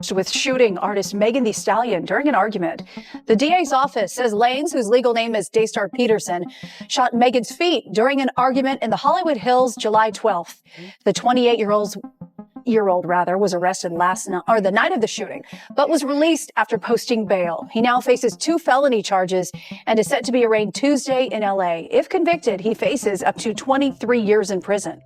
with shooting artist Meg Thee Stallion during an argument. The DA's office says Lanez, whose legal name is Daystar Peterson, shot Megan's feet during an argument in the Hollywood Hills July 12th. The 28-year-old was arrested the night of the shooting, but was released after posting bail. He now faces 2 felony charges and is set to be arraigned Tuesday in LA. If convicted, he faces up to 23 years in prison.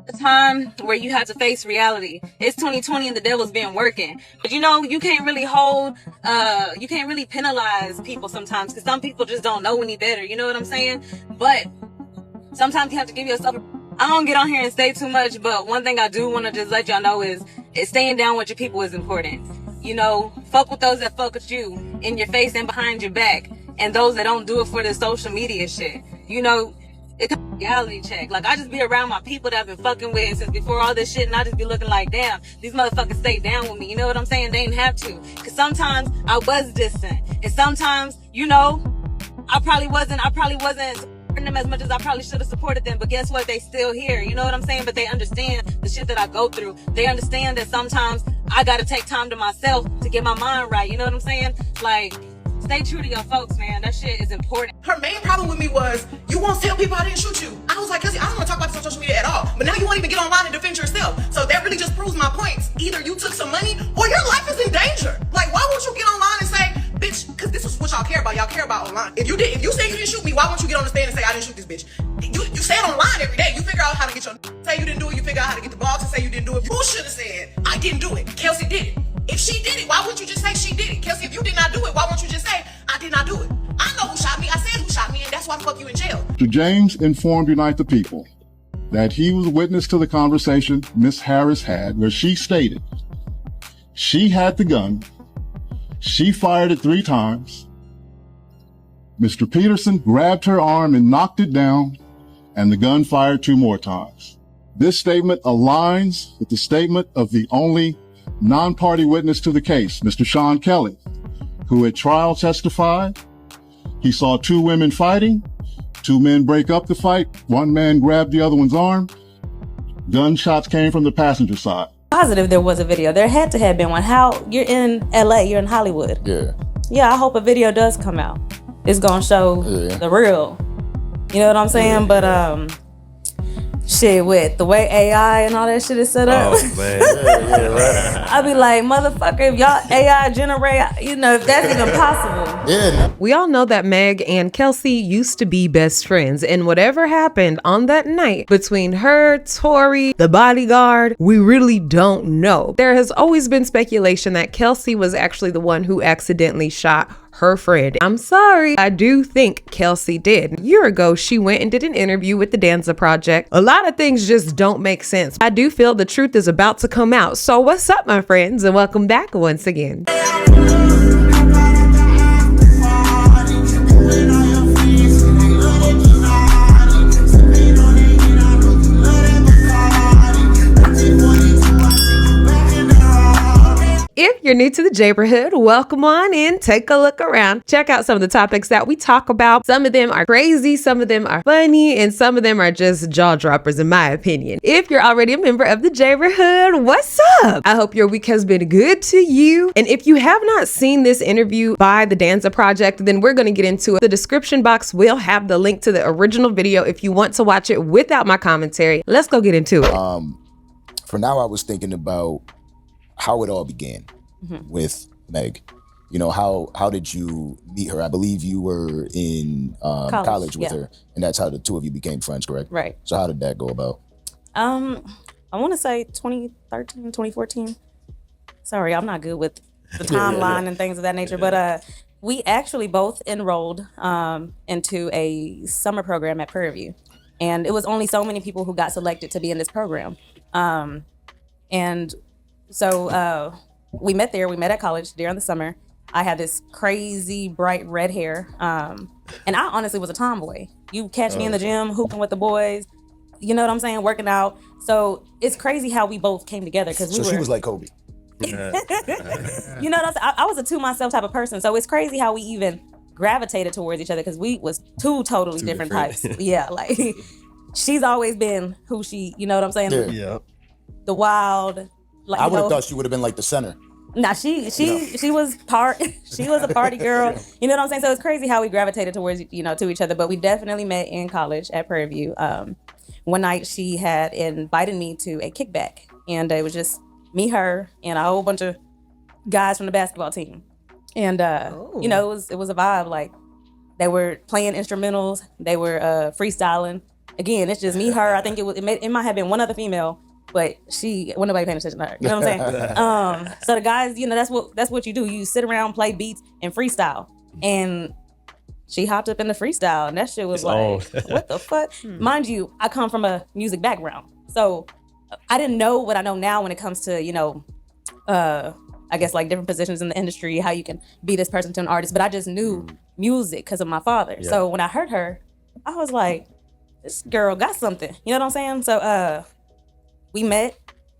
A time where you have to face reality. It's 2020 and the devil's been working. But you know, you can't really you can't really penalize people sometimes, because some people just don't know any better. You know what I'm saying? But sometimes you have to give yourself I don't get on here and say too much, but one thing I do want to just let y'all know is staying down with your people is important. You know, fuck with those that fuck with you in your face and behind your back, and those that don't do it for the social media shit. You know, it's a reality check. Like, I just be around my people that I've been fucking with since before all this shit, and I just be looking like, damn, these motherfuckers stay down with me. You know what I'm saying? They didn't have to. Because sometimes I was distant. And sometimes, you know, I probably wasn't supporting them as much as I probably should have supported them. But guess what? They still here. You know what I'm saying? But they understand the shit that I go through. They understand that sometimes I got to take time to myself to get my mind right. You know what I'm saying? Like, stay true to your folks, man. That shit is important. Her main problem with me was, you won't tell people I didn't shoot you. I was like, Kelsey, I don't want to talk about this on social media at all. But now you won't even get online and defend yourself. So that really just proves my points. Either you took some money or your life is in danger. Like, why won't you get online and say, bitch, because this is what y'all care about. Y'all care about online. If you say you didn't shoot me, why won't you get on the stand and say, I didn't shoot this bitch? You say it online every day. You figure out how to get your say you didn't do it. You figure out how to get the blog to say you didn't do it. Who should have said, I didn't do it? Kelsey did it. If she did it, why wouldn't you just say she did it? Kelsey, if you did not do it, why won't you just say, I did not do it? I know who shot me. I said who shot me, and that's why the fuck you in jail. Mr. James informed Unite the People that he was witness to the conversation Miss Harris had, where she stated she had the gun, she fired it 3 times, Mr. Peterson grabbed her arm and knocked it down, and the gun fired 2 more times. This statement aligns with the statement of the only non-party witness to the case, Mr. Sean Kelly, who at trial testified he saw 2 women fighting, 2 men break up the fight, 1 man grabbed the other one's arm, gunshots came from the passenger side. Positive there was a video. There had to have been one. How, you're in LA, you're in Hollywood. Yeah, I hope a video does come out. It's gonna show the real. You know what I'm saying? But shit, with the way AI and all that shit is set up. Oh, man. Right. I be like, motherfucker, if y'all AI generate, you know, if that's even possible. We all know that Meg and Kelsey used to be best friends, and whatever happened on that night between her, Tory, the bodyguard, we really don't know. There has always been speculation that Kelsey was actually the one who accidentally shot her friend. I'm sorry, I do think Kelsey did. A year ago, she went and did an interview with the Danza Project. A lot of things just don't make sense. I do feel the truth is about to come out. So what's up, my friends, and welcome back once again. If you're new to the Neighborhood, welcome on in, take a look around, check out some of the topics that we talk about. Some of them are crazy, some of them are funny, and some of them are just jaw droppers in my opinion. If you're already a member of the Neighborhood, what's up? I hope your week has been good to you. And if you have not seen this interview by the Danza Project, then we're going to get into it. The description box will have the link to the original video if you want to watch it without my commentary. Let's go get into it. For now, I was thinking about how it all began with Meg. You know, how did you meet her? I believe you were in college with her, and that's how the 2 of you became friends, correct? Right. So how did that go about? I want to say 2013, 2014. Sorry, I'm not good with the timeline and things of that nature, but we actually both enrolled into a summer program at Prairie View, and it was only so many people who got selected to be in this program. And so we met there. We met at college during the summer. I had this crazy bright red hair. And I honestly was a tomboy. You catch me in the gym, hooping with the boys. You know what I'm saying? Working out. So it's crazy how we both came together. Because she was like Kobe. You know what I'm saying? I was a to myself type of person. So it's crazy how we even gravitated towards each other, because we was two totally different types. Yeah, like she's always been who she, you know what I'm saying? Yeah. The wild. Like, I would have thought she would have been like the center. Nah, she was she was a party girl. You know what I'm saying? So it's crazy how we gravitated towards, to each other. But we definitely met in college at Prairie View. One night she had invited me to a kickback, and it was just me, her, and a whole bunch of guys from the basketball team. And it was a vibe. Like, they were playing instrumentals, they were freestyling. Again, it's just me, her. I think it might have been one other female, but wasn't nobody paying attention to her. You know what I'm saying? So the guys, that's what you do. You sit around, play beats, and freestyle. And she hopped up in the freestyle, and that shit was what the fuck? Mind you, I come from a music background, so I didn't know what I know now when it comes to, I guess like different positions in the industry, how you can be this person to an artist. But I just knew music because of my father. Yeah. So when I heard her, I was like, this girl got something. You know what I'm saying? So we met.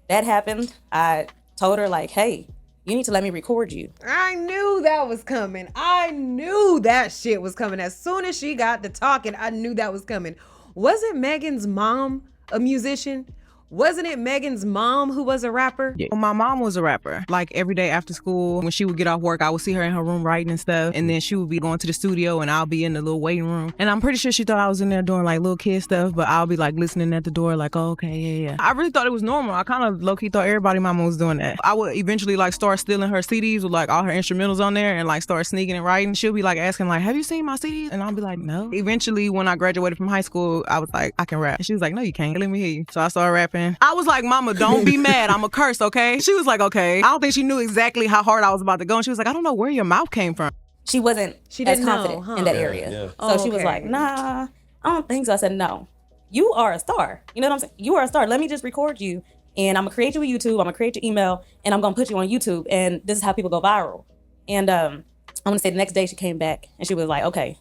That happened. I told her like, hey, you need to let me record you. I knew that was coming. I knew that shit was coming. As soon as she got to talking, I knew that was coming. Wasn't Megan's mom a musician? Wasn't it Megan's mom who was a rapper? Yeah. Well, my mom was a rapper. Like every day after school, when she would get off work, I would see her in her room writing and stuff. And then she would be going to the studio and I'll be in the little waiting room. And I'm pretty sure she thought I was in there doing like little kid stuff, but I'll be like listening at the door like, oh, okay, yeah. I really thought it was normal. I kind of low-key thought everybody mama was doing that. I would eventually like start stealing her CDs with like all her instrumentals on there and like start sneaking and writing. She'll be like asking like, have you seen my CDs? And I'll be like, no. Eventually, when I graduated from high school, I was like, I can rap. And she was like, no, you can't. Let me hear you. So I started rapping. I was like, Mama, don't be mad. I'm a curse, okay? She was like, okay. I don't think she knew exactly how hard I was about to go. And she was like, I don't know where your mouth came from. She wasn't as confident in that area. Yeah. So she was like, nah, I don't think so. I said, no, you are a star. You know what I'm saying? You are a star. Let me just record you. And I'm going to create you a YouTube. I'm going to create your email. And I'm going to put you on YouTube. And this is how people go viral. And I'm going to say the next day she came back. And she was like, okay,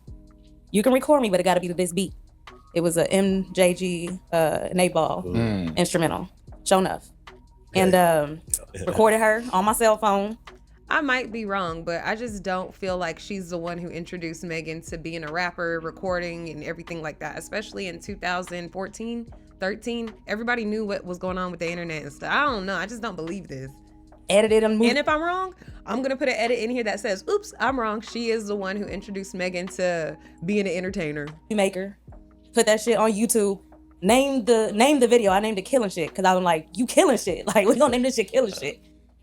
you can record me, but it got to be to this beat. It was a MJG Ball instrumental. Sure enough. And recorded her on my cell phone. I might be wrong, but I just don't feel like she's the one who introduced Megan to being a rapper, recording, and everything like that, especially in 2014, 13. Everybody knew what was going on with the internet and stuff. I don't know. I just don't believe this. Edited and moved. And if I'm wrong, I'm going to put an edit in here that says, oops, I'm wrong. She is the one who introduced Megan to being an entertainer. Maker. Put that shit on YouTube. Name the video. I named it Killing Shit because I was like, you killing shit. Like, we gonna name this shit Killing Shit.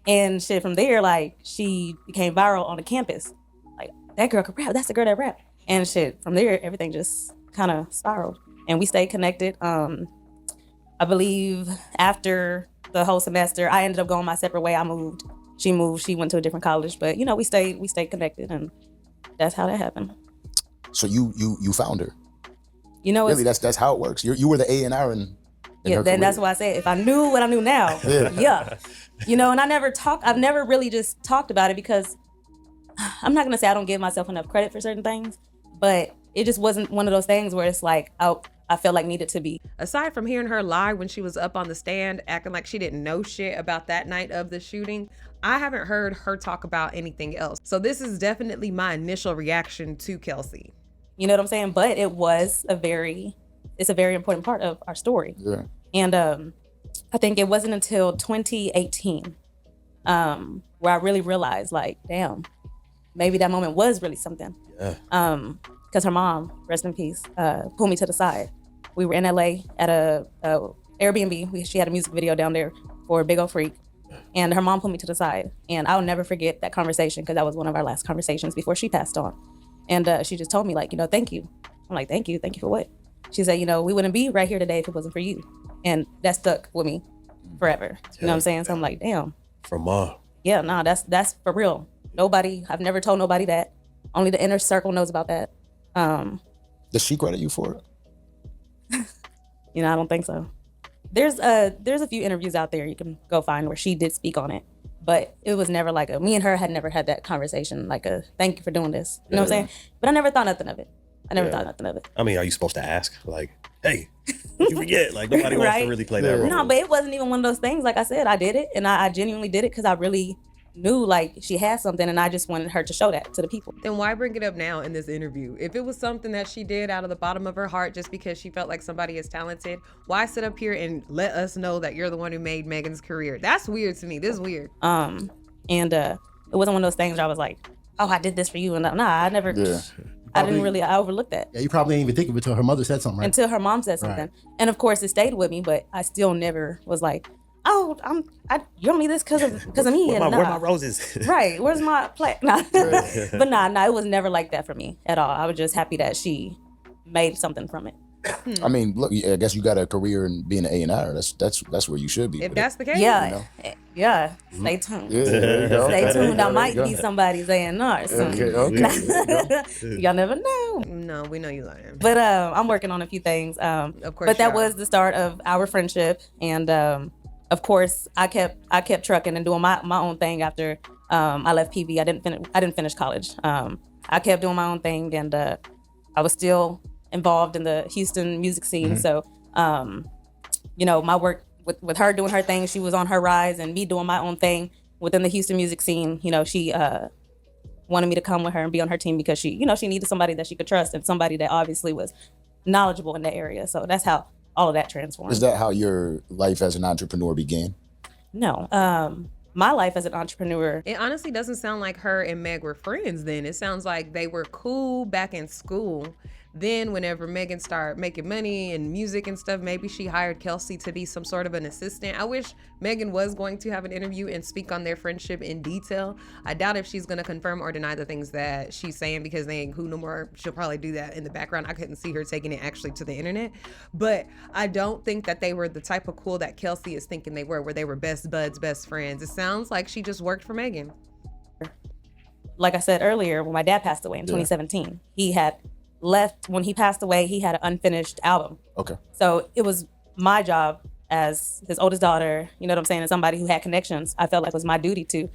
And shit from there, like, she became viral on the campus. Like, that girl could rap. That's the girl that rap. And shit, from there, everything just kind of spiraled. And we stayed connected. I believe after the whole semester, I ended up going my separate way. I moved. She moved. She went to a different college. But, we stayed connected. And that's how that happened. So you found her? Really, that's how it works. You were the A&R in her then career. that's why I said if I knew what I knew now, yeah. And I've never really just talked about it because I'm not gonna say I don't give myself enough credit for certain things, but it just wasn't one of those things where it's like I felt like needed to be. Aside from hearing her lie when she was up on the stand acting like she didn't know shit about that night of the shooting, I haven't heard her talk about anything else. So this is definitely my initial reaction to Kelsey. You know what I'm saying? But it's a very important part of our story. Yeah. And I think it wasn't until 2018 where I really realized, like, damn, maybe that moment was really something. Yeah. Because her mom, rest in peace, pulled me to the side. We were in LA at a Airbnb. She had a music video down there for Big Ol' Freak. And her mom pulled me to the side. And I'll never forget that conversation because that was one of our last conversations before she passed on. And she just told me, like, thank you. I'm like, thank you. Thank you for what? She said, we wouldn't be right here today if it wasn't for you. And that stuck with me forever. You know what I'm saying? So I'm like, damn. From mom. Yeah, nah, that's for real. I've never told nobody that. Only the inner circle knows about that. Does she credit you for it? I don't think so. There's a few interviews out there you can go find where she did speak on it. But it was never like me and her had never had that conversation, like a thank you for doing this. You know what I'm saying? But I never thought nothing of it. I mean, are you supposed to ask? Like, hey, you forget? Like, nobody wants to really play that role. No, but it wasn't even one of those things. Like I said, I did it. And I genuinely did it because I really knew, like, she had something and I just wanted her to show that to the people. Then why bring it up now in this interview? If it was something that she did out of the bottom of her heart just because she felt like somebody is talented, why sit up here and let us know that you're the one who made Megan's career? That's weird to me. This is weird. And it wasn't one of those things where I was like, oh, I did this for you. And nah, I never, I overlooked that. Yeah, you probably didn't even think of it until her mother said something, right? Until her mom said something. Right. And of course it stayed with me, but I still never was like, oh, you owe me this because of me. Where my roses? Right, where's my plant? Nah. But nah, it was never like that for me at all. I was just happy that she made something from it. I mean, look, I guess you got a career in being an A&R. That's where you should be. If that's the case, yeah, yeah. Stay tuned. Yeah, there you go. Stay tuned. There I you might go. be somebody's A&R soon. Okay. Y'all never know. No, we know you lying. But I'm working on a few things. Of course, but that was the start of our friendship, and of course, I kept trucking and doing my own thing after I left PV. I didn't finish college. I kept doing my own thing, and I was still involved in the Houston music scene. So, my work with her doing her thing, she was on her rise, and me doing my own thing within the Houston music scene. She wanted me to come with her and be on her team because she needed somebody that she could trust and somebody that obviously was knowledgeable in that area. So that's how all of that transformed. Is that how your life as an entrepreneur began? No. My life as an entrepreneur. It honestly doesn't sound like her and Meg were friends then. It sounds like they were cool back in school. Then whenever Megan started making money and music and stuff, maybe she hired Kelsey to be some sort of an assistant. I wish Megan was going to have an interview and speak on their friendship in detail. I doubt if she's going to confirm or deny the things that she's saying because they ain't cool no more. She'll probably do that in the background. I couldn't see her taking it actually to the internet. But I don't think that they were the type of cool that Kelsey is thinking they were, where they were best buds, best friends. It sounds like she just worked for Megan. Like I said earlier, when my dad passed away in 2017, he had left. When he passed away, he had an unfinished album. Okay. So it was my job as his oldest daughter, you know what I'm saying, and somebody who had connections. I felt like it was my duty to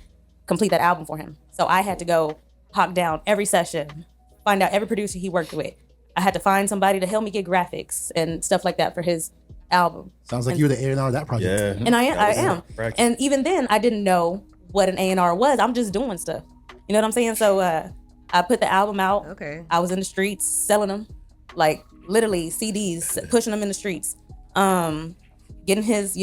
complete that album for him. So I had to go hawk down every session, find out every producer he worked with. I had to find somebody to help me get graphics and stuff like that for his album. Sounds like you're the A&R of that project. Yeah. And I am. And even then, I didn't know what an A&R was. I'm just doing stuff. You know what I'm saying? So I put the album out. Okay. I was in the streets selling them, like literally CDs, pushing them in the streets, getting his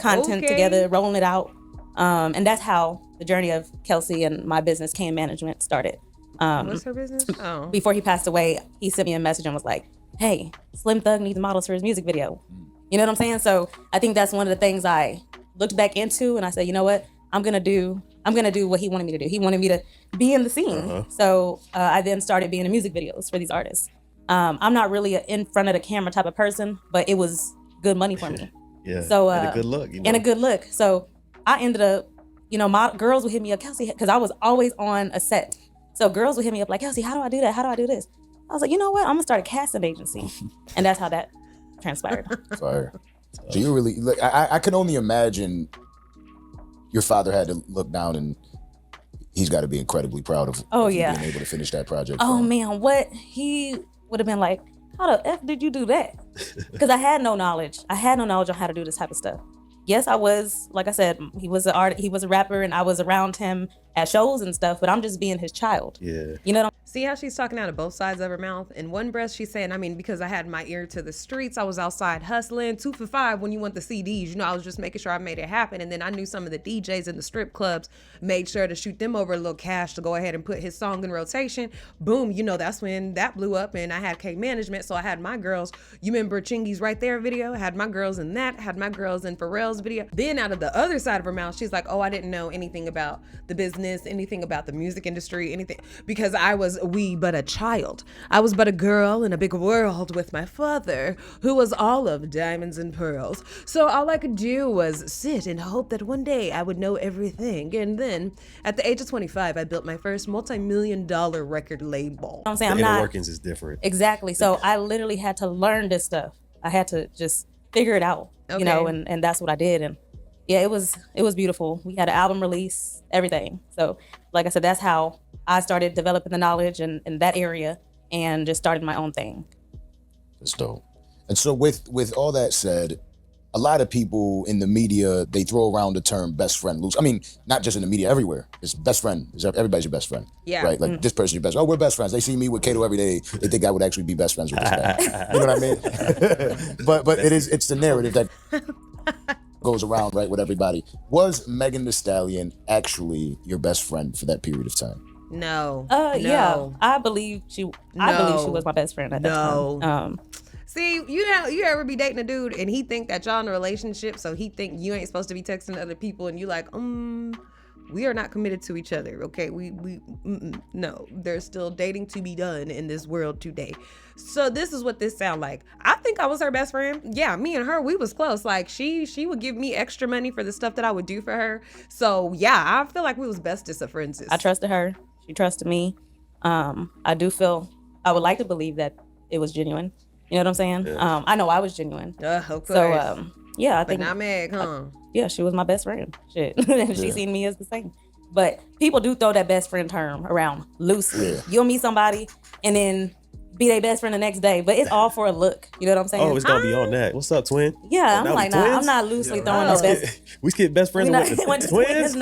content together, rolling it out. And that's how the journey of Kelsey and my business, Can Management, started. What's her business? Oh. Before he passed away, he sent me a message and was like, hey, Slim Thug needs models for his music video. You know what I'm saying? So I think that's one of the things I looked back into, and I said, you know what? I'm gonna do what he wanted me to do. He wanted me to be in the scene. So I then started being in music videos for these artists. I'm not really an in front of the camera type of person, but it was good money for me. Yeah. So and a good look. And a good look. So I ended up, my girls would hit me up, Kelsey, because I was always on a set. So girls would hit me up like, Kelsey, how do I do that? How do I do this? I was like, you know what? I'm gonna start a casting agency, and that's how that transpired. Fire. So you really, I can only imagine your father had to look down, and he's got to be incredibly proud of being able to finish that project. Oh man, what he would have been like, how the F did you do that? Because I had no knowledge. I had no knowledge on how to do this type of stuff. Yes, I was, like I said, he was a rapper, and I was around him at shows and stuff, but I'm just being his child. Yeah. You know what See how she's talking out of both sides of her mouth? In one breath, she's saying, because I had my ear to the streets, I was outside hustling, 2 for $5 when you want the CDs. I was just making sure I made it happen. And then I knew some of the DJs in the strip clubs, made sure to shoot them over a little cash to go ahead and put his song in rotation. Boom, that's when that blew up, and I had K Management. So I had my girls, you remember Chingy's Right There video? I had my girls in that, had my girls in Pharrell's video. Then out of the other side of her mouth, she's like, oh, I didn't know anything about the business, anything about the music industry, anything, because I was but a child. I was but a girl in a big world with my father, who was all of diamonds and pearls. So all I could do was sit and hope that one day I would know everything. And then at the age of 25, I built my first multi-million-dollar record label. I'm saying? The inner workings is different. Exactly. So I literally had to learn this stuff. I had to just figure it out, and that's what I did. And yeah, it was beautiful. We had an album release, everything. So like I said, that's how I started developing the knowledge in that area and just started my own thing. That's dope. And so with all that said, a lot of people in the media, they throw around the term best friend loose. I mean, not just in the media, everywhere. It's best friend. Everybody's your best friend. Yeah. Right? Like this person's your best friend. Oh, we're best friends. They see me with Kato every day. They think I would actually be best friends with this guy. You know what I mean? but it's the narrative that goes around, right, with everybody. Was Megan Thee Stallion actually your best friend for that period of time? No. Yeah, I believe she was my best friend at that time. See, you ever be dating a dude and he think that y'all in a relationship, so he think you ain't supposed to be texting other people, and you like, we are not committed to each other, okay? No, there's still dating to be done in this world today. So this is what this sound like. I think I was her best friend. Yeah, me and her, we was close. Like she would give me extra money for the stuff that I would do for her. So yeah, I feel like we was bestest of friends. I trusted her. She trusted me. I would like to believe that it was genuine. You know what I'm saying? Yeah. I know I was genuine. Of course. So yeah, I think. But not Meg, huh? Yeah, she was my best friend. Shit. And she seen me as the same. But people do throw that best friend term around loosely. Yeah. You'll meet somebody and then be their best friend the next day, but it's all for a look. You know what I'm saying? Oh, it's gonna be on that. What's up, twin? Yeah, I'm like, nah, I'm not loosely throwing no best. We skip best friends with twins.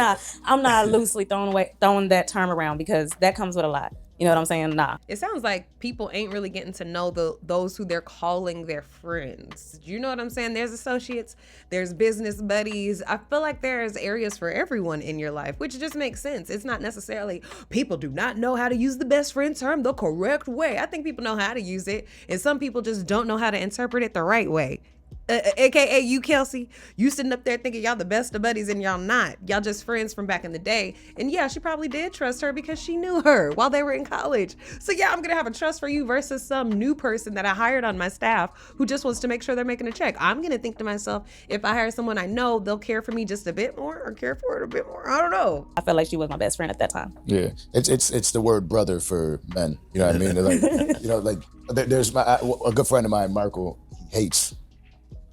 I'm not loosely throwing that term around because that comes with a lot. You know what I'm saying? Nah. It sounds like people ain't really getting to know those who they're calling their friends. You know what I'm saying? There's associates, there's business buddies. I feel like there's areas for everyone in your life, which just makes sense. It's not necessarily people do not know how to use the best friend term the correct way. I think people know how to use it, and some people just don't know how to interpret it the right way. AKA you, Kelsey, you sitting up there thinking y'all the best of buddies and y'all not. Y'all just friends from back in the day. And yeah, she probably did trust her because she knew her while they were in college. So yeah, I'm gonna have a trust for you versus some new person that I hired on my staff who just wants to make sure they're making a check. I'm gonna think to myself, if I hire someone I know, they'll care for me just a bit more or care for it a bit more. I don't know. I felt like she was my best friend at that time. Yeah, it's the word brother for men. You know what I mean? Like, there's a good friend of mine, Marco. He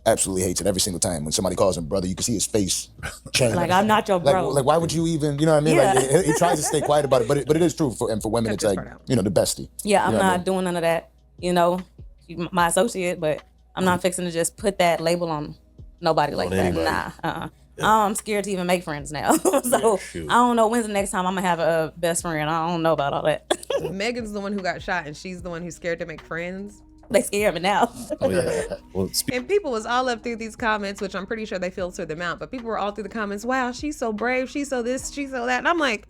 absolutely hates it every single time when somebody calls him brother. You can see his face change. Like, I'm not your bro. Like why would you even? You know what I mean? Yeah. Like he tries to stay quiet about it, but it is true for women. It's like the bestie. Yeah, I'm not doing none of that. You know, she's my associate, but I'm not fixing to just put that label on nobody like that. Anybody. Nah. I'm scared to even make friends now. So I don't know when's the next time I'm gonna have a best friend. I don't know about all that. Megan's the one who got shot, and she's the one who's scared to make friends. They scare me now. Oh, yeah. Well, and people was all up through these comments, which I'm pretty sure they filtered them out, but people were all through the comments, wow, she's so brave, she's so this, she's so that. And I'm like,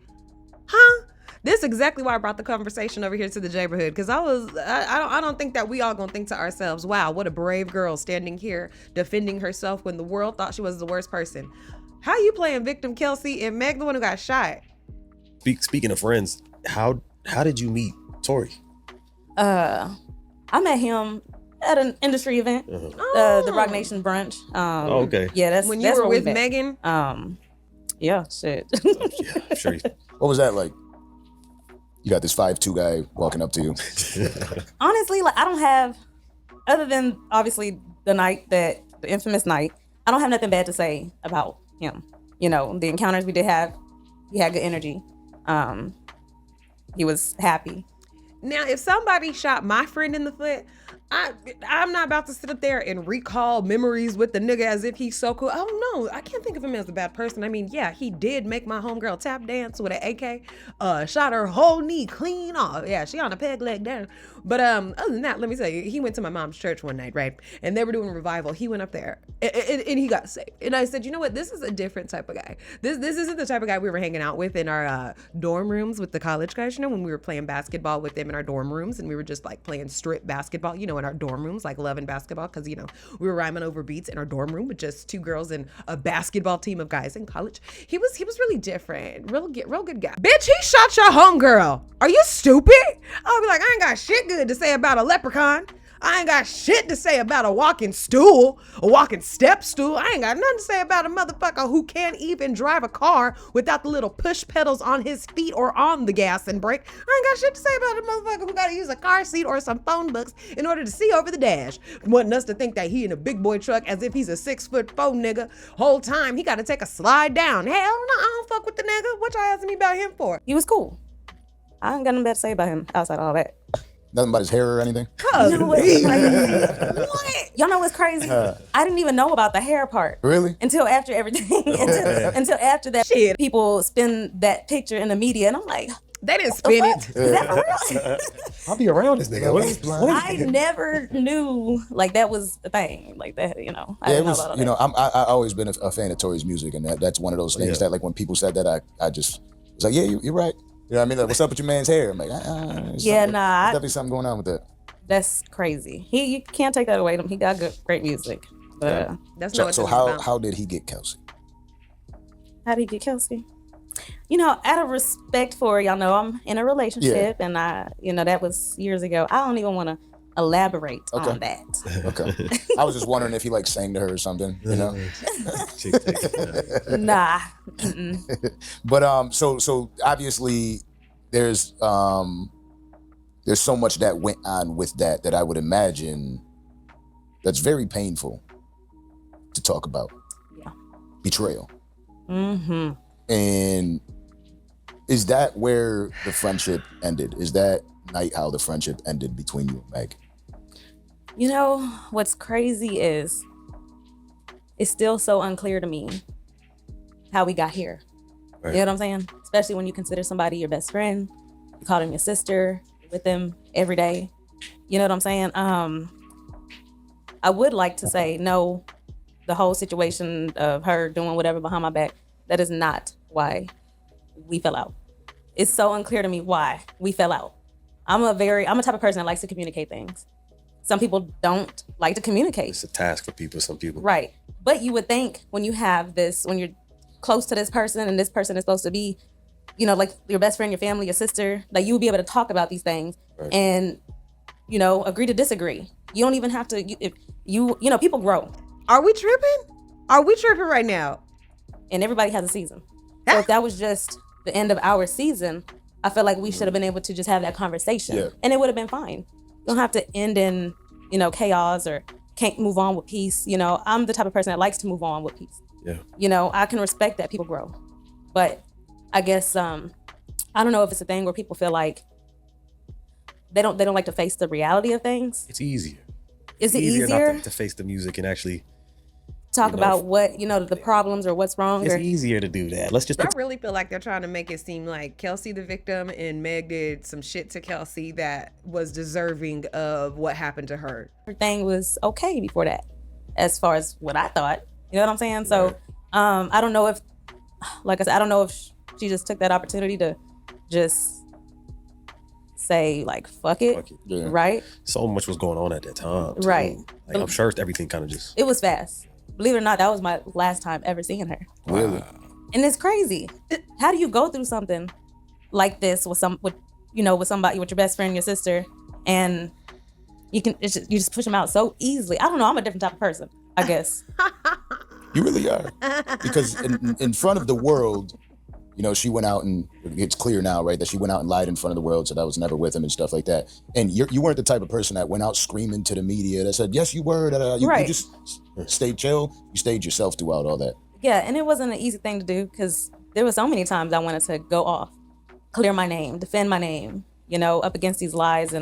huh? This is exactly why I brought the conversation over here to the neighborhood, because I don't think that we all gonna think to ourselves, wow, what a brave girl standing here defending herself when the world thought she was the worst person. How you playing victim, Kelsey, and Meg the one who got shot? Speaking of friends, how did you meet Tory? I met him at an industry event, the Rock Nation brunch. Okay. Yeah, that's when you that's were where with Megan. Yeah, shit. Yeah, I'm sure. What was that like? You got this 5'2" guy walking up to you. Honestly, like I don't have, other than obviously the infamous night, I don't have nothing bad to say about him. You know, the encounters we did have, he had good energy. He was happy. Now, if somebody shot my friend in the foot, I'm not about to sit up there and recall memories with the nigga as if he's so cool. Oh no, I can't think of him as a bad person. I mean, yeah, he did make my homegirl tap dance with an AK, shot her whole knee clean off. Yeah, she on a peg leg down. But other than that, let me tell you, he went to my mom's church one night, right? And they were doing a revival. He went up there and he got saved. And I said, you know what? This is a different type of guy. This isn't the type of guy we were hanging out with in our dorm rooms with the college guys. You know, when we were playing basketball with them in our dorm rooms and we were just like playing strip basketball, you know, in our dorm rooms, like loving basketball, because, you know, we were rhyming over beats in our dorm room with just two girls and a basketball team of guys in college. He was really different. Real good guy. Bitch, he shot your homegirl. Are you stupid? I'll be like, I ain't got shit good to say about a leprechaun. I ain't got shit to say about a walking stool, a walking step stool. I ain't got nothing to say about a motherfucker who can't even drive a car without the little push pedals on his feet or on the gas and brake. I ain't got shit to say about a motherfucker who gotta use a car seat or some phone books in order to see over the dash. Wanting us to think that he in a big boy truck as if he's a 6'4" nigga. Whole time he gotta take a slide down. Hell no, I don't fuck with the nigga. What y'all asking me about him for? He was cool. I ain't got nothing bad to say about him outside of all that. Nothing about his hair or anything? You know what's crazy? What? Y'all know what's crazy? I didn't even know about the hair part. Really? Until after everything. Until after that, shit, people spin that picture in the media, and I'm like, They didn't spin it. Is that for real? I'll be around this nigga. I never knew like that was the thing, like that. You know, I Yeah, it didn't know was. about all You that. know, I always been a fan of Tory's music, and that's one of those things that, like, when people said that, I just was like, yeah, you're right. You know what I mean? Like, what's up with your man's hair? I'm like, there's definitely something going on with that. That's crazy. You can't take that away from him. He got great music. But That's not what So this is about. how did he get Kelsey? how did he get Kelsey? You know, out of respect for, y'all know I'm in a relationship, and that was years ago. I don't even want to elaborate on that. Okay. I was just wondering if he like sang to her or something, you know? Nah. But so obviously there's so much that went on with that I would imagine that's very painful to talk about. Yeah. Betrayal. Mm-hmm. And is that where the friendship ended? Is that night how the friendship ended between you and Meg? You know, what's crazy is it's still so unclear to me how we got here. Right. You know what I'm saying? Especially when you consider somebody your best friend, you call them your sister, you're with them every day. You know what I'm saying? I would like to say no, the whole situation of her doing whatever behind my back, that is not why we fell out. It's so unclear to me why we fell out. I'm a type of person that likes to communicate things. Some people don't like to communicate. It's a task for people, some people. Right. But you would think when you have this, when you're close to this person and this person is supposed to be, you know, like your best friend, your family, your sister, like you would be able to talk about these things and, you know, agree to disagree. You don't even have to, you know, people grow. Are we tripping? Are we tripping right now? And everybody has a season. So if that was just the end of our season, I feel like we should have been able to just have that conversation and it would have been fine. You don't have to end in, you know, chaos or can't move on with peace. You know, I'm the type of person that likes to move on with peace. Yeah. You know, I can respect that people grow. But I guess I don't know if it's a thing where people feel like they don't like to face the reality of things. It's easier. Is it easier not to face the music and actually talk about what, you know, the problems or what's wrong? It's easier to do that. Let's just I really feel like they're trying to make it seem like Kelsey the victim and Meg did some shit to Kelsey that was deserving of what happened to her. Everything was okay before that, as far as what I thought. You know what I'm saying? So I don't know if, like I said, I don't know if she just took that opportunity to just say like, fuck it. Right? So much was going on at that time. Too. Right. Like, I'm sure everything kind of just... It was fast. Believe it or not, that was my last time ever seeing her. Really? And it's crazy. How do you go through something like this with somebody, with your best friend, your sister, and you just push them out so easily? I don't know. I'm a different type of person, I guess. You really are. Because in front of the world, you know, she went out and it's clear now, right, that she went out and lied in front of the world, said I was never with him and stuff like that. And you weren't the type of person that went out screaming to the media that said, yes, you were. You just stayed chill. You stayed yourself throughout all that. Yeah, and it wasn't an easy thing to do because there were so many times I wanted to go off, clear my name, defend my name, you know, up against these lies.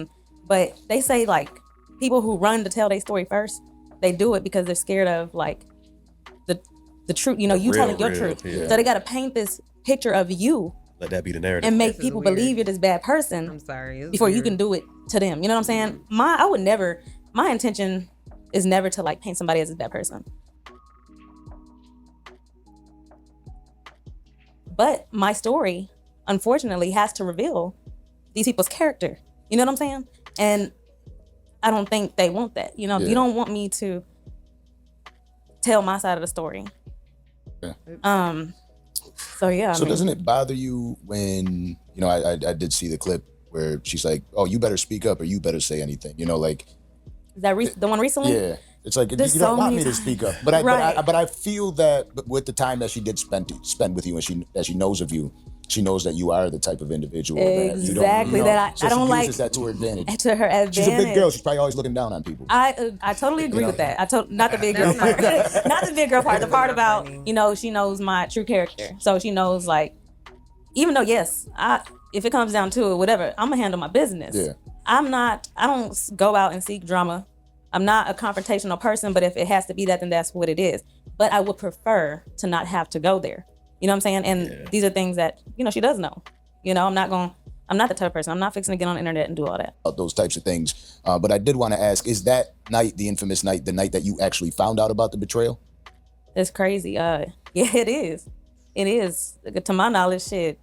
But they say, like, people who run to tell their story first, they do it because they're scared of, like, the truth, you know, you telling your truth. Yeah. So they got to paint this picture of you. Let that be the narrative. And make people believe you're this bad person. I'm sorry. Before you can do it to them. You know what I'm saying? My intention is never to like paint somebody as a bad person. But my story, unfortunately, has to reveal these people's character. You know what I'm saying? And I don't think they want that. You know, you don't want me to tell my side of the story. Yeah. So doesn't it bother you when, you know, I did see the clip where she's like, oh, you better speak up or you better say anything, you know, like. Is that the one recently? Yeah. It's like, you don't want me to speak up. But I feel that with the time that she did spend with you and that she knows of you, she knows that you are the type of individual exactly that I don't like. She uses that to her advantage. To her advantage. She's a big girl. She's probably always looking down on people. I totally agree with that. Not the big girl part. Not the big girl part. The part about, you know, she knows my true character. So she knows, like, even though, yes, if it comes down to it, whatever, I'm gonna handle my business. Yeah. I don't go out and seek drama. I'm not a confrontational person, but if it has to be that, then that's what it is. But I would prefer to not have to go there. You know what I'm saying? And these are things that, you know, she does know. You know, I'm not going to I'm not the type of person. I'm not fixing to get on the internet and do all that. Those types of things. But I did want to ask, is that night, the infamous night, the night that you actually found out about the betrayal? It's crazy. Yeah, it is. It is. To my knowledge, shit.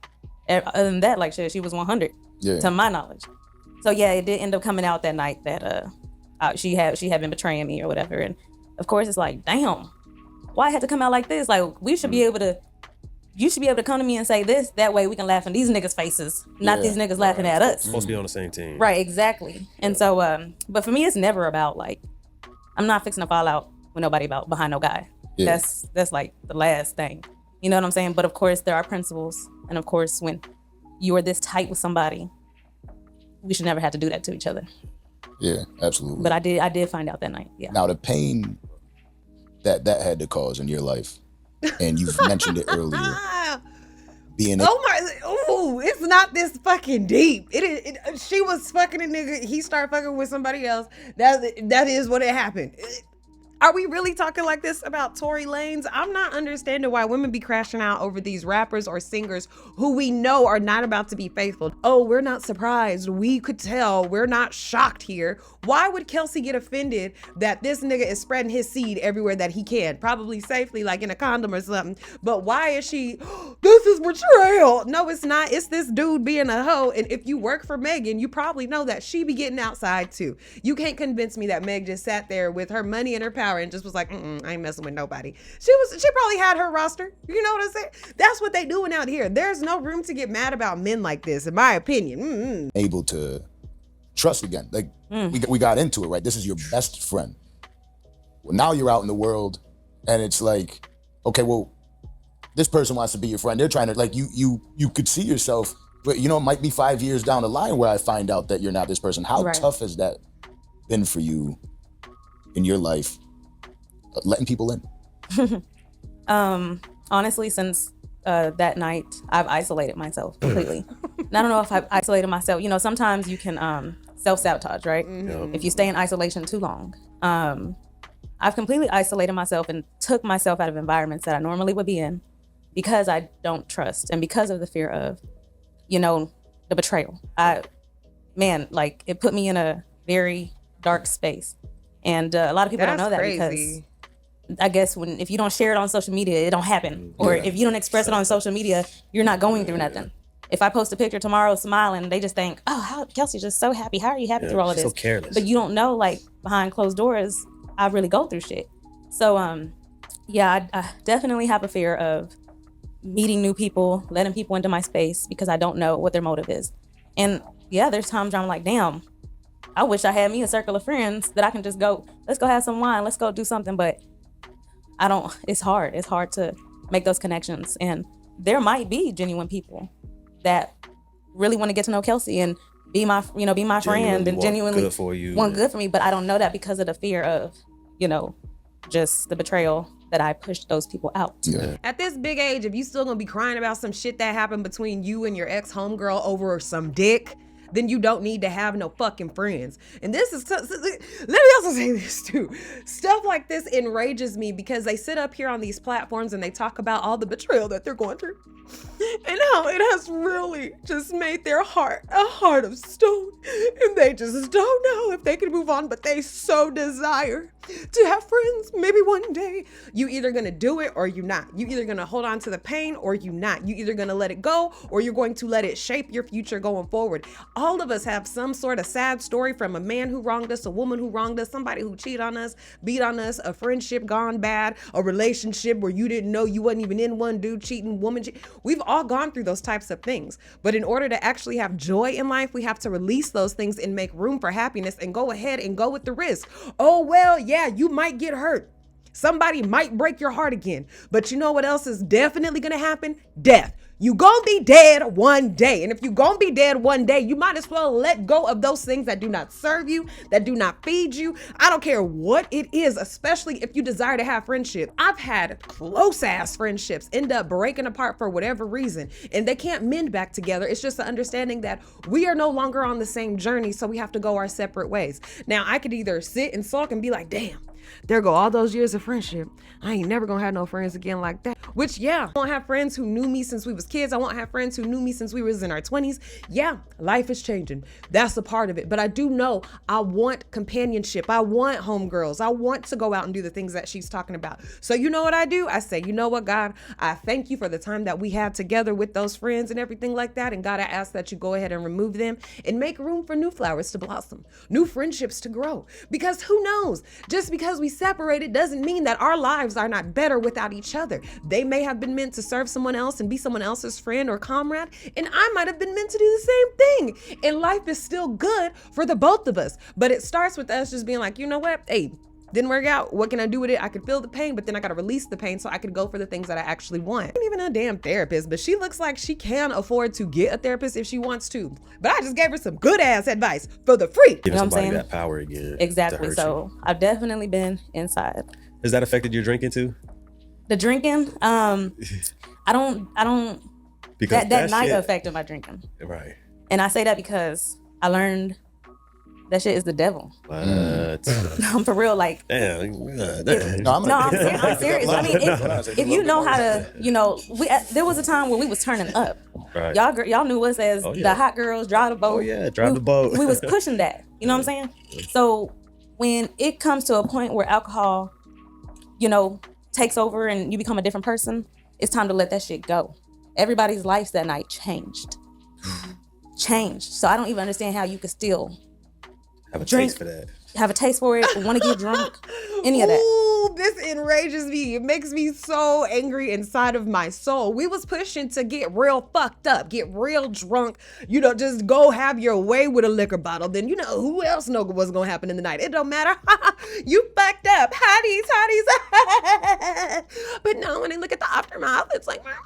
Other than that, like shit, she was 100. Yeah. To my knowledge. So yeah, it did end up coming out that night that she had been betraying me or whatever. And of course, it's like, damn, why it had to come out like this? Like we should be able to. You should be able to come to me and say this. That way we can laugh in these niggas' faces, not these niggas laughing at us. Supposed to be on the same team. Right, exactly. And so, but for me, it's never about like, I'm not fixing to fall out with nobody behind no guy. Yeah. That's like the last thing. You know what I'm saying? But of course, there are principles. And of course, when you are this tight with somebody, we should never have to do that to each other. Yeah, absolutely. But I did find out that night. Yeah. Now the pain that had to cause in your life, and you've mentioned it earlier. It's not this fucking deep. She was fucking a nigga. He started fucking with somebody else. That is what it happened. Are we really talking like this about Tory Lanez? I'm not understanding why women be crashing out over these rappers or singers who we know are not about to be faithful. Oh, we're not surprised. We could tell. We're not shocked here. Why would Kelsey get offended that this nigga is spreading his seed everywhere that he can? Probably safely, like in a condom or something. But why is she, this is betrayal? No, it's not. It's this dude being a hoe. And if you work for Megan, you probably know that she be getting outside too. You can't convince me that Meg just sat there with her money and her power and just was like, I ain't messing with nobody. She probably had her roster. You know what I'm saying? That's what they doing out here. There's no room to get mad about men like this, in my opinion. Able to trust again. Like we got into it, right? This is your best friend. Well, now you're out in the world and it's like, okay, well, this person wants to be your friend. They're trying to, like, you could see yourself, but you know, it might be 5 years down the line where I find out that you're not this person. How tough has that been for you in your life? Letting people in? Honestly, since that night, I've isolated myself completely. And I don't know if I've isolated myself. You know, sometimes you can self-sabotage, right? Mm-hmm. If you stay in isolation too long. I've completely isolated myself and took myself out of environments that I normally would be in because I don't trust and because of the fear of, you know, the betrayal. It put me in a very dark space. And a lot of people don't know that because I guess if you don't share it on social media, it don't happen. Or if you don't express it on social media, you're not going through nothing. If I post a picture tomorrow smiling, they just think, oh, how Kelsey's just so happy. How are you happy through all of this? So careless. But you don't know, like, behind closed doors, I really go through shit. So, I definitely have a fear of meeting new people, letting people into my space because I don't know what their motive is. And yeah, there's times where I'm like, damn, I wish I had me a circle of friends that I can just go, let's go have some wine, let's go do something. But it's hard. It's hard to make those connections. And there might be genuine people that really want to get to know Kelsey and be my friend and genuinely want good for me. But I don't know that because of the fear of, you know, just the betrayal that I pushed those people out. Yeah. At this big age, if you still gonna be crying about some shit that happened between you and your ex homegirl over some dick, then you don't need to have no fucking friends. And this is, let me also say this too. Stuff like this enrages me because they sit up here on these platforms and they talk about all the betrayal that they're going through and how it has really just made their heart a heart of stone. And they just don't know if they can move on, but they so desire to have friends. Maybe one day you either gonna do it or you not. You either gonna hold on to the pain or you not. You either gonna let it go or you're going to let it shape your future going forward. All of us have some sort of sad story from a man who wronged us, a woman who wronged us, somebody who cheated on us, beat on us, a friendship gone bad, a relationship where you didn't know you wasn't even in one, dude cheating, woman cheating. We've all gone through those types of things. But in order to actually have joy in life, we have to release those things and make room for happiness and go ahead and go with the risk. Oh, well, yeah, you might get hurt. Somebody might break your heart again. But you know what else is definitely gonna happen? Death. You gonna be dead one day. And if you gonna be dead one day, you might as well let go of those things that do not serve you, that do not feed you. I don't care what it is, especially if you desire to have friendship. I've had close ass friendships end up breaking apart for whatever reason, and they can't mend back together. It's just the understanding that we are no longer on the same journey, so we have to go our separate ways. Now, I could either sit and sulk and be like, damn, there go all those years of friendship. I ain't never gonna have no friends again like that. Which, yeah, I won't have friends who knew me since we was kids. I won't have friends who knew me since we was in our 20s. Yeah, life is changing. That's a part of it. But I do know I want companionship. I want homegirls. I want to go out and do the things that she's talking about. So you know what I do? I say, you know what, God, I thank you for the time that we had together with those friends and everything like that. And God, I ask that you go ahead and remove them and make room for new flowers to blossom, new friendships to grow. Because who knows? Just because we separated doesn't mean that our lives are not better without each other. They may have been meant to serve someone else and be someone else's friend or comrade, and I might have been meant to do the same thing. And life is still good for the both of us. But it starts with us just being like, you know what? Hey, didn't work out. What can I do with it? I could feel the pain, but then I got to release the pain so I could go for the things that I actually want. I ain't even a damn therapist, but she looks like she can afford to get a therapist if she wants to. But I just gave her some good ass advice for the free. Giving somebody that power again. Exactly. So I've definitely been inside. Has that affected your drinking too? The drinking, I don't. Because that night affected my drinking. Right. And I say that because I learned that shit is the devil. What? I'm for real, like. Damn. I'm serious. I mean, if you know how to, you know, there was a time where we was turning up. Right. Y'all knew us as the hot girls, drive the boat. Oh yeah, drive the boat. We was pushing that. You know what I'm saying? So when it comes to a point where alcohol, you know, takes over and you become a different person, it's time to let that shit go. Everybody's lives that night changed. So I don't even understand how you could still have a taste for that. Have a taste for it, want to get drunk, any of that. Ooh, this enrages me. It makes me so angry inside of my soul. We was pushing to get real fucked up, get real drunk, you know, just go have your way with a liquor bottle. Then you know who else know what's gonna happen in the night. It don't matter. You fucked up. Hotties. But no, when I look at the aftermath, it's like, no.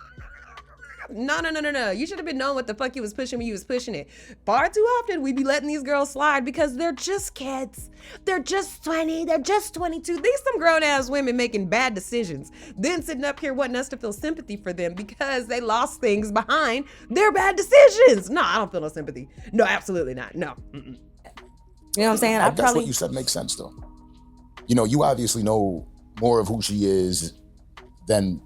You should have been knowing what the fuck you was pushing when you was pushing it. Far too often we be letting these girls slide because they're just kids. They're just 20. They're just 22. These some grown ass women making bad decisions. Then sitting up here wanting us to feel sympathy for them because they lost things behind their bad decisions. No, I don't feel no sympathy. No, absolutely not. No. You know what I'm saying? That's what you said makes sense though. You know, you obviously know more of who she is than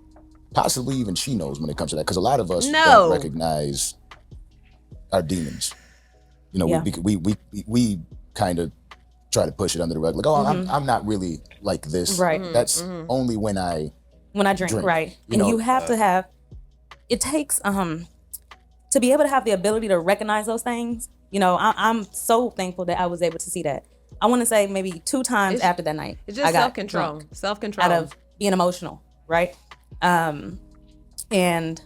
possibly even she knows when it comes to that, because a lot of us don't recognize our demons. You know, we kind of try to push it under the rug, like, oh, I'm not really like this. Right. That's only when I drink. Right. You have to have. It takes to be able to have the ability to recognize those things. You know, I'm so thankful that I was able to see that. I want to say maybe 2 times after that night. It's just self-control. Out of being emotional, right? And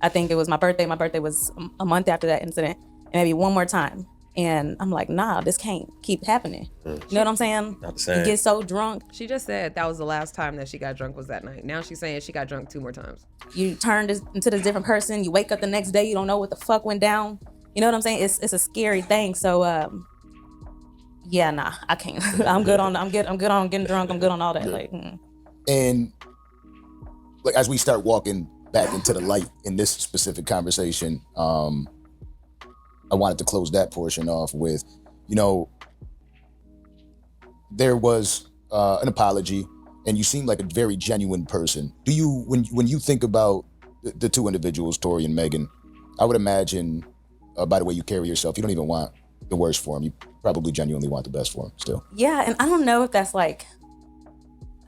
I think it was my birthday. My birthday was a month after that incident, and maybe one more time. And I'm like, nah, this can't keep happening. You know what I'm saying? Not the same. You get so drunk. She just said that was the last time that she got drunk was that night. Now she's saying she got drunk 2 more times. You turn into this different person. You wake up the next day, you don't know what the fuck went down. You know what I'm saying? It's a scary thing. So yeah, nah, I can't. I'm good on getting drunk. I'm good on all that. Like, and like as we start walking back into the light in this specific conversation, I wanted to close that portion off with, you know, there was an apology, and you seem like a very genuine person. Do you, when you think about the 2 individuals, Tory and Megan, I would imagine, by the way you carry yourself, you don't even want the worst for them. You probably genuinely want the best for them still. Yeah, and I don't know if that's like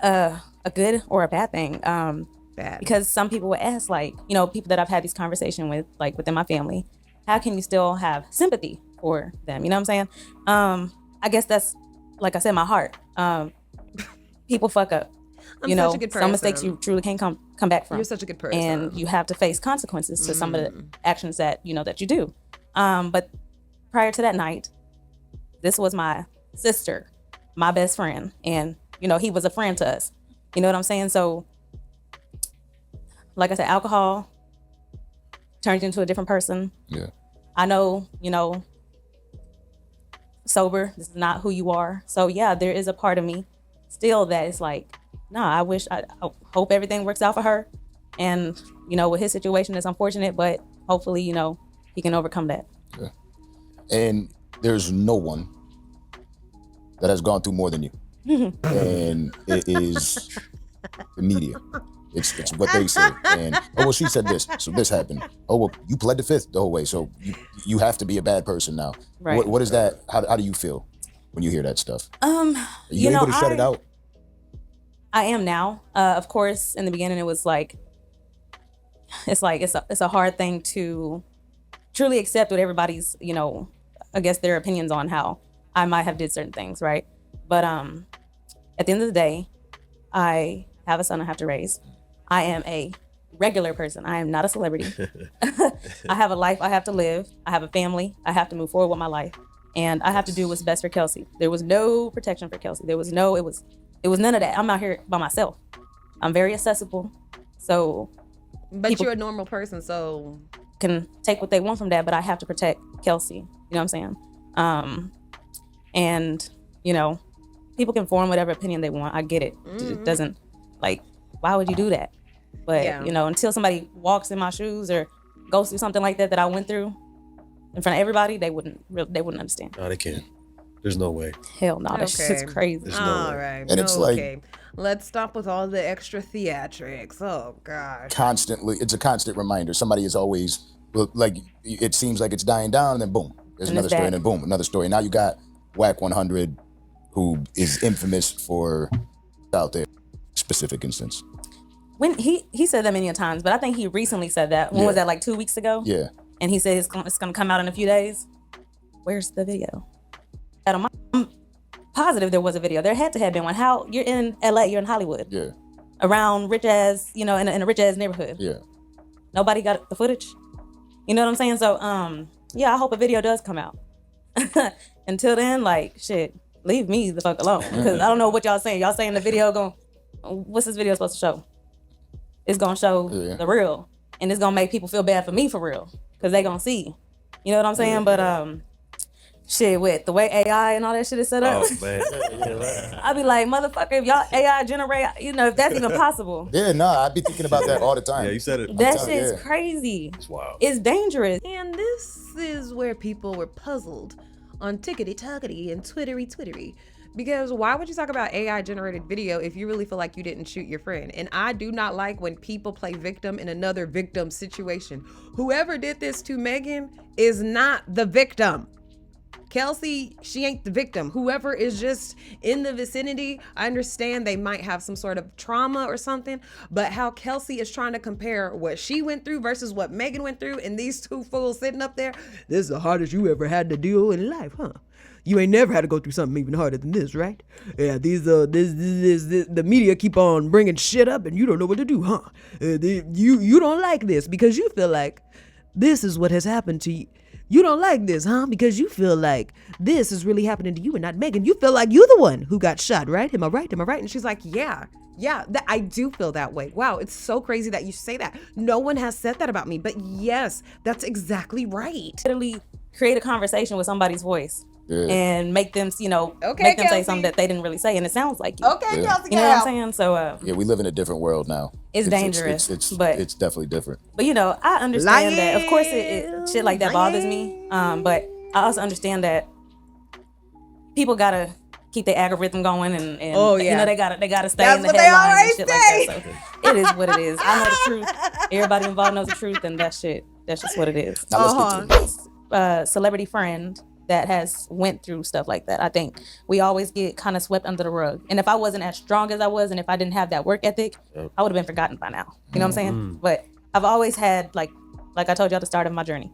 a good or a bad thing. Because some people would ask, like, you know, people that I've had these conversations with, like within my family, how can you still have sympathy for them? You know what I'm saying? I guess that's, like I said, my heart. People fuck up. I'm such a good person. Some mistakes you truly can't come back from. You're such a good person. And you have to face consequences to some of the actions that, you know, that you do. But prior to that night, this was my sister, my best friend. And, you know, he was a friend to us. You know what I'm saying? So, like I said, alcohol turned you into a different person. Yeah. I know, you know, sober, this is not who you are. So yeah, there is a part of me still that is like, nah, I hope everything works out for her. And, you know, with his situation, it's unfortunate, but hopefully, you know, he can overcome that. Yeah. And there's no one that has gone through more than you. and it is the media. It's what they say. And oh well, she said this, so this happened. Oh well, you pled the fifth the whole way, so you have to be a bad person now. Right. What is that? How do you feel when you hear that stuff? Are you able to shut it out? I am now. Of course, in the beginning, it was like it's a hard thing to truly accept what everybody's, I guess their opinions on how I might have did certain things, right? But at the end of the day, I have a son I have to raise. I am a regular person. I am not a celebrity. I have a life I have to live. I have a family. I have to move forward with my life. And I have to do what's best for Kelsey. There was no protection for Kelsey. It was none of that. I'm out here by myself. I'm very accessible. So But you're a normal person, so can take what they want from that, but I have to protect Kelsey. You know what I'm saying? And, people can form whatever opinion they want. I get it. It doesn't, why would you do that? But, until somebody walks in my shoes or goes through something like that I went through in front of everybody, they wouldn't understand. No, they can't. There's no way. Hell no, that shit's crazy. There's no way. right. And it's let's stop with all the extra theatrics. Oh God. Constantly, it's a constant reminder. Somebody is always it seems like it's dying down, and then boom, there's another story, and then boom, another story. Now you got Whack 100, who is infamous for out there. Specific instance. When he said that many times, but I think he recently said that. When was that? Like 2 weeks ago? Yeah. And he said it's gonna come out in a few days. Where's the video? I'm positive there was a video. There had to have been one. How you're in LA, you're in Hollywood. Yeah. Around rich ass, in a rich ass neighborhood. Yeah. Nobody got the footage. You know what I'm saying? So I hope a video does come out. Until then, shit, leave me the fuck alone. Because I don't know what y'all saying. Y'all saying the video what's this video supposed to show? It's gonna show the real. And it's gonna make people feel bad for me for real. Because they gonna see. You know what I'm saying? Yeah. But shit, with the way AI and all that shit is set up. Oh, man. I'd be like, motherfucker, if y'all AI generate, if that's even possible. Yeah, no, I'd be thinking about that all the time. Yeah, you said it. That shit's crazy. It's wild. It's dangerous. And this is where people were puzzled on Tickety-Tockety and Twittery. Because why would you talk about AI generated video if you really feel like you didn't shoot your friend? And I do not like when people play victim in another victim situation. Whoever did this to Megan is not the victim. Kelsey, she ain't the victim. Whoever is just in the vicinity, I understand they might have some sort of trauma or something, but how Kelsey is trying to compare what she went through versus what Megan went through, and these two fools sitting up there, this is the hardest you ever had to deal in life, huh? You ain't never had to go through something even harder than this, right? Yeah, the media keep on bringing shit up, and you don't know what to do, huh? You don't like this because you feel like this is what has happened to you. You don't like this, huh? Because you feel like this is really happening to you and not Megan. You feel like you're the one who got shot, right? Am I right? And she's like, yeah, I do feel that way. Wow, it's so crazy that you say that. No one has said that about me, but yes, that's exactly right. Literally create a conversation with somebody's voice. Yeah. And make them, make them Kelsey. say something that they didn't really say, and it sounds like you. Okay, Yeah. Kelsey, You know what I'm saying? So yeah, we live in a different world now. It's dangerous, but it's definitely different. But I understand that. Of course, it shit like that bothers me. But I also understand that people gotta keep their algorithm going, and they gotta stay in the headlines and shit like that. So it is what it is. I know the truth. Everybody involved knows the truth, and that's just what it is. Now let's get to the Celebrity friend that has went through stuff like that. I think we always get kind of swept under the rug. And if I wasn't as strong as I was, and if I didn't have that work ethic, I would have been forgotten by now. You know what I'm saying? But I've always had, like I told you at the start of my journey,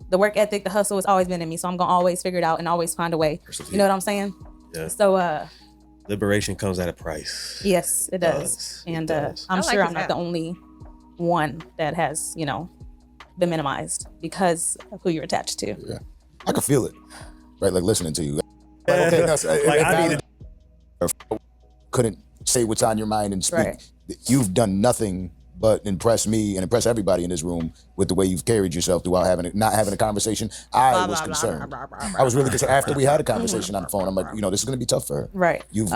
the work ethic, the hustle has always been in me. So I'm going to always figure it out and always find a way. You know what I'm saying? Yeah. So, liberation comes at a price. Yes, it does. And I'm sure I'm not the only one that has, been minimized because of who you're attached to. Yeah. I can feel it, right? Like listening to you. Couldn't say what's on your mind and speak. Right. You've done nothing but impress me and impress everybody in this room with the way you've carried yourself throughout not having a conversation. I was concerned. I was really concerned after we had a conversation on the phone. I'm like, this is going to be tough for her. Right. You've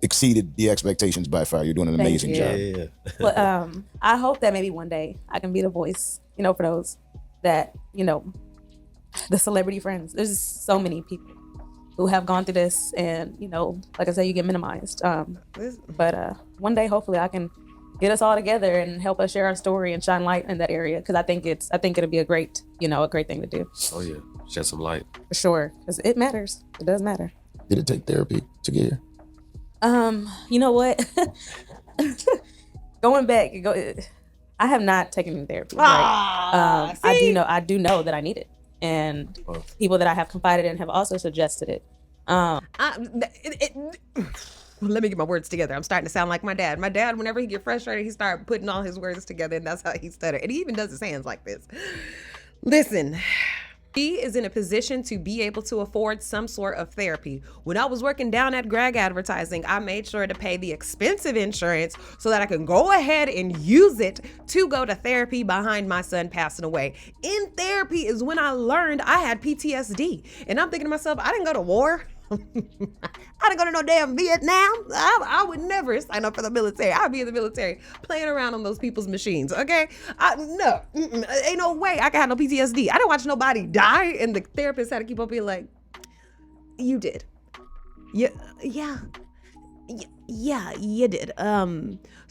exceeded the expectations by far. You're doing an amazing job. Yeah. But I hope that maybe one day I can be the voice, for those that, the celebrity friends. There's so many people who have gone through this, and you know, like I said, you get minimized. But one day, hopefully, I can get us all together and help us share our story and shine light in that area, because I think it'll be a great thing to do. Oh yeah, shed some light for sure, because it matters. It does matter. Did it take therapy to get here? You know what? Going back, I have not taken any therapy. Right? I do know that I need it, and people that I have confided in have also suggested it. Let me get my words together. I'm starting to sound like my dad. My dad, whenever he get frustrated, he start putting all his words together, and that's how he stutter. And he even does his hands like this. Listen. She is in a position to be able to afford some sort of therapy. When I was working down at Greg Advertising, I made sure to pay the expensive insurance so that I can go ahead and use it to go to therapy behind my son passing away. In therapy is when I learned I had PTSD. And I'm thinking to myself, I didn't go to war. I didn't go to no damn Vietnam. I would never sign up for the military. I'd be in the military playing around on those people's machines, okay? No, ain't no way I can have no PTSD. I didn't watch nobody die, and the therapist had to keep on being like, you did. Yeah, you did.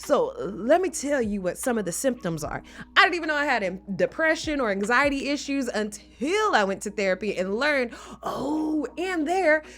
So let me tell you what some of the symptoms are. I didn't even know I had depression or anxiety issues until I went to therapy and learned,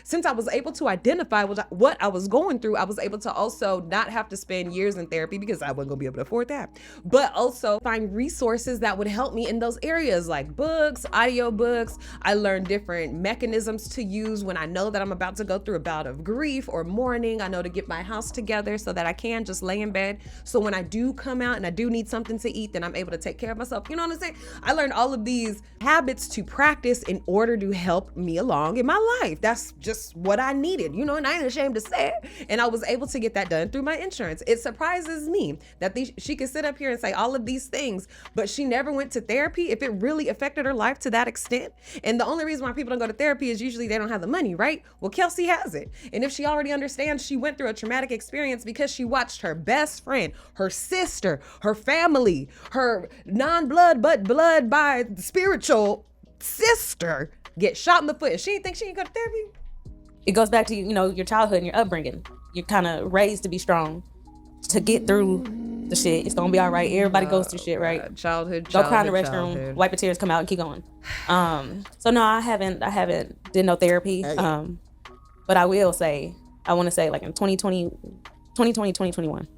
since I was able to identify what I was going through, I was able to also not have to spend years in therapy because I wasn't gonna be able to afford that, but also find resources that would help me in those areas, like books, audio books. I learned different mechanisms to use when I know that I'm about to go through a bout of grief or mourning. I know to get my house together so that I can just lay in bed. So when I do come out and I do need something to eat, then I'm able to take care of myself. You know what I'm saying? I learned all of these habits to practice in order to help me along in my life. That's just what I needed, you know, and I ain't ashamed to say it. And I was able to get that done through my insurance. It surprises me that she could sit up here and say all of these things, but she never went to therapy if it really affected her life to that extent. And the only reason why people don't go to therapy is usually they don't have the money, right? Well, Kelsey has it. And if she already understands she went through a traumatic experience because she watched her best friend, her sister, her family, her non-blood but blood by spiritual sister get shot in the foot, and she didn't think she could go to therapy. It goes back to, you know, your childhood and your upbringing. You're kind of raised to be strong, to get through the shit. It's gonna be all right. Everybody goes through shit, right? Childhood. Go cry in the restroom, wipe your tears, come out, and keep going. So no, I haven't did no therapy. But I want to say like in 2020, 2021,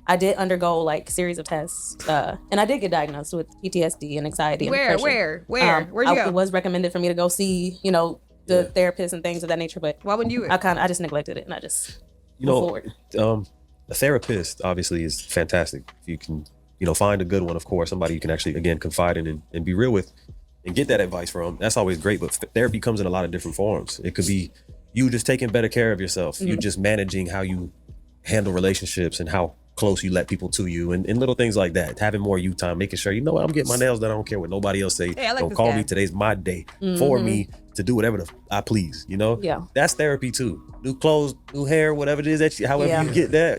I did undergo like series of tests, and I did get diagnosed with PTSD and anxiety. Where'd you go? It was recommended for me to go see, you know, the therapist and things of that nature, but why wouldn't you? I just neglected it, and I just moved forward. A therapist obviously is fantastic. If you can, you know, find a good one, of course, somebody you can actually, again, confide in and be real with and get that advice from. That's always great, but therapy comes in a lot of different forms. It could be you just taking better care of yourself. Mm-hmm. You just managing how you handle relationships and how close you let people to you, and little things like that. Having more you time, making sure, you know what, I'm getting my nails done. I don't care what nobody else say. Hey, don't call me. Today's my day for me to do whatever I please, you know? Yeah. That's therapy too. New clothes, new hair, whatever it is that however you get that.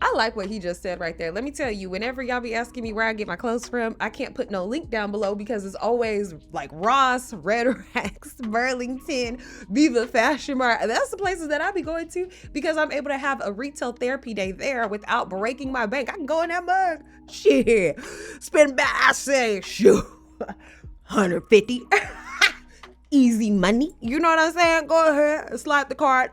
I like what he just said right there. Let me tell you, whenever y'all be asking me where I get my clothes from, I can't put no link down below because it's always like Ross, Red Racks, Burlington, Viva Fashion Mart. That's the places that I be going to because I'm able to have a retail therapy day there without breaking my bank. I can go in that mug, shit, spend back, I say, shoot, 150. Easy money. You know what I'm saying? Go ahead, slide the card.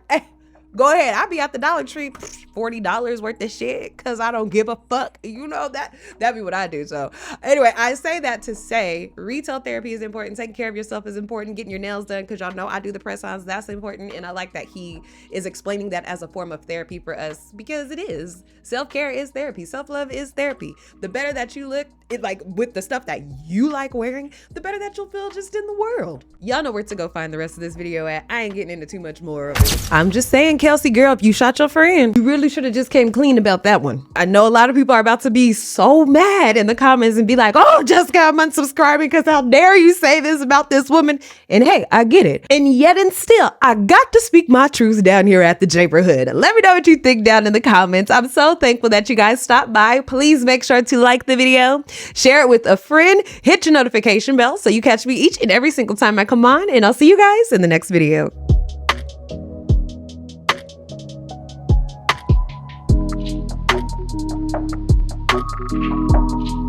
Go ahead. I'll be at the Dollar Tree, $40 worth of shit, because I don't give a fuck. You know, that'd be what I do. So anyway, I say that to say retail therapy is important. Taking care of yourself is important. Getting your nails done, because y'all know I do the press-ons. That's important. And I like that he is explaining that as a form of therapy for us, because it is. Self-care is therapy. Self-love is therapy. The better that you look, like with the stuff that you like wearing, the better that you'll feel just in the world. Y'all know where to go find the rest of this video at. I ain't getting into too much more of it. I'm just saying, Kelsey girl, if you shot your friend, you really should have just came clean about that one. I know a lot of people are about to be so mad in the comments and be like, oh, Jessica, I'm unsubscribing because how dare you say this about this woman? And hey, I get it. And yet and still, I got to speak my truths down here at the neighborhood. Let me know what you think down in the comments. I'm so thankful that you guys stopped by. Please make sure to like the video, share it with a friend, hit your notification bell so you catch me each and every single time I come on, and I'll see you guys in the next video. Peace.